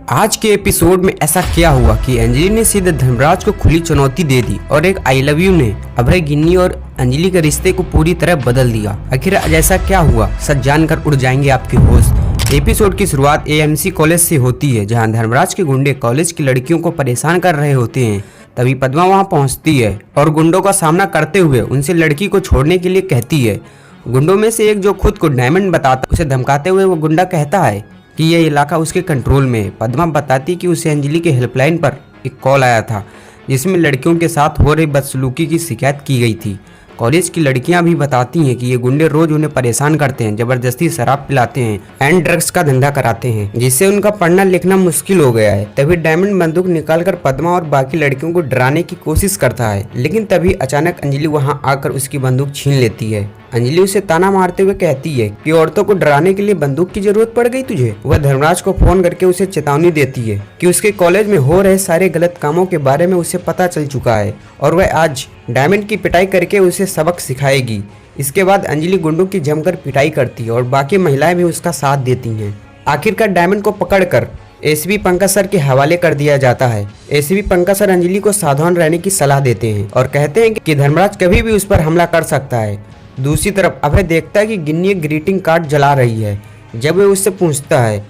आज के एपिसोड में ऐसा क्या हुआ कि अंजलि ने सीधे धर्मराज को खुली चुनौती दे दी और एक आई लव यू ने अभय, गिन्नी और अंजलि के रिश्ते को पूरी तरह बदल दिया। आखिर आज ऐसा क्या हुआ, सच जानकर उड़ जाएंगे आपके होश। एपिसोड की शुरुआत एएमसी कॉलेज से होती है, जहां धर्मराज के गुंडे कॉलेज की लड़कियों को परेशान कर रहे होते हैं। तभी पद्मा वहां पहुंचती है और गुंडों का सामना करते हुए उनसे लड़की को छोड़ने के लिए कहती है। गुंडों में से एक जो खुद को डायमंड बताता, उसे धमकाते हुए वो गुंडा कहता है कि यह इलाका उसके कंट्रोल में है। पद्मा बताती कि उसे अंजलि के हेल्पलाइन पर एक कॉल आया था, जिसमें लड़कियों के साथ हो रही बदसलूकी की शिकायत की गई थी। कॉलेज की लड़कियां भी बताती हैं कि ये गुंडे रोज उन्हें परेशान करते हैं, जबरदस्ती शराब पिलाते हैं एंड ड्रग्स का धंधा कराते हैं, जिससे उनका पढ़ना लिखना मुश्किल हो गया है। तभी डायमंड बंदूक निकालकर पद्मा और बाकी लड़कियों को डराने की कोशिश करता है, लेकिन तभी अचानक अंजलि वहां आकर उसकी बंदूक छीन लेती है। अंजलि उसे ताना मारते हुए कहती है कि औरतों को डराने के लिए बंदूक की जरूरत पड़ गई तुझे। वह धर्मराज को फोन करके उसे चेतावनी देती है कि उसके कॉलेज में हो रहे सारे गलत कामों के बारे में उसे पता चल चुका है और वह आज डायमंड की पिटाई करके उसे सबक सिखाएगी। इसके बाद अंजलि गुंडों की जमकर पिटाई करती है और बाकी महिलाएं भी उसका साथ देती हैं। आखिरकार डायमंड को पकड़कर एसीपी पंकज सर के हवाले कर दिया जाता है। एसीपी पंकज सर अंजलि को सावधान रहने की सलाह देते हैं और कहते हैं कि धर्मराज कभी भी उस पर हमला कर सकता है। दूसरी तरफ अभय देखता है कि गिन्नी एक ग्रीटिंग कार्ड जला रही है। जब वह उससे पूछता है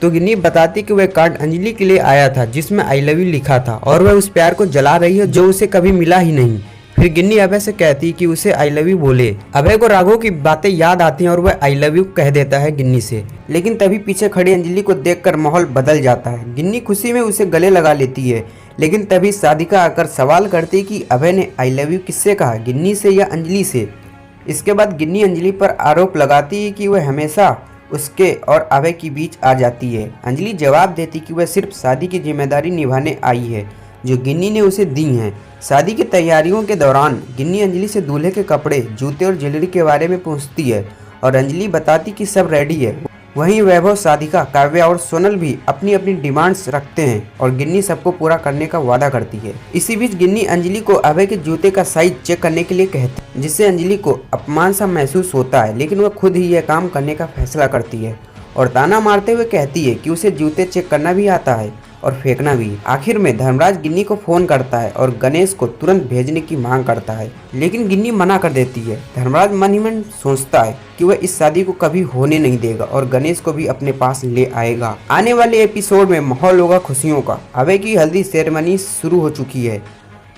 तो गिन्नी बताती कि वह कार्ड अंजलि के लिए आया था, जिसमें आई लव यू लिखा था और वह उस प्यार को जला रही है जो उसे कभी मिला ही नहीं। फिर गिन्नी अभय से कहती कि उसे आई लव यू बोले। अभय को राघव की बातें याद आती हैं और वह आई लव यू कह देता है गिन्नी से, लेकिन तभी पीछे खड़ी अंजलि को देखकर माहौल बदल जाता है। गिन्नी खुशी में उसे गले लगा लेती है, लेकिन तभी साधिका आकर सवाल करती कि अभय ने आई लव यू किससे कहा, गिन्नी से या अंजलि से। इसके बाद गिन्नी अंजलि पर आरोप लगाती है कि वह हमेशा उसके और अभय के बीच आ जाती है। अंजलि जवाब देती कि वह सिर्फ शादी की जिम्मेदारी निभाने आई है जो गिन्नी ने उसे दी हैं। शादी की तैयारियों के दौरान गिन्नी अंजलि से दूल्हे के कपड़े, जूते और ज्वेलरी के बारे में पूछती है और अंजलि बताती कि सब रेडी है। वहीं वैभव, साधिका, काव्या और सोनल भी अपनी अपनी डिमांड्स रखते हैं और गिन्नी सबको पूरा करने का वादा करती है। इसी बीच गिन्नी अंजलि को अभय के जूते का साइज चेक करने के लिए कहती है, जिससे अंजलि को अपमान सा महसूस होता है, लेकिन वह खुद ही यह काम करने का फैसला करती है और ताना मारते हुए कहती है कि उसे जूते चेक करना भी आता है और फेंकना भी। आखिर में धर्मराज गिन्नी को फोन करता है और गणेश को तुरंत भेजने की मांग करता है, लेकिन गिन्नी मना कर देती है। धर्मराज मन ही मन सोचता है कि वह इस शादी को कभी होने नहीं देगा और गणेश को भी अपने पास ले आएगा। आने वाले एपिसोड में माहौल होगा खुशियों का। अभय की हल्दी सेरेमनी शुरू हो चुकी है।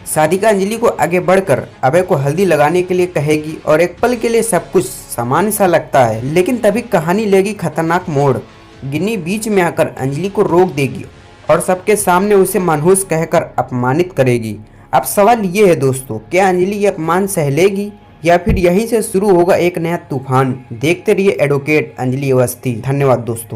साधिका अंजलि को आगे बढ़कर अभय को हल्दी लगाने के लिए कहेगी और एक पल के लिए सब कुछ सामान्य सा लगता है, लेकिन तभी कहानी लेगी खतरनाक मोड़। गिन्नी बीच में आकर अंजलि को रोक देगी और सबके सामने उसे मनहूस कहकर अपमानित करेगी। अब सवाल ये है दोस्तों, क्या अंजलि ये अपमान सह लेगी या फिर यहीं से शुरू होगा एक नया तूफान। देखते रहिए एडवोकेट अंजलि अवस्थी। धन्यवाद दोस्तों।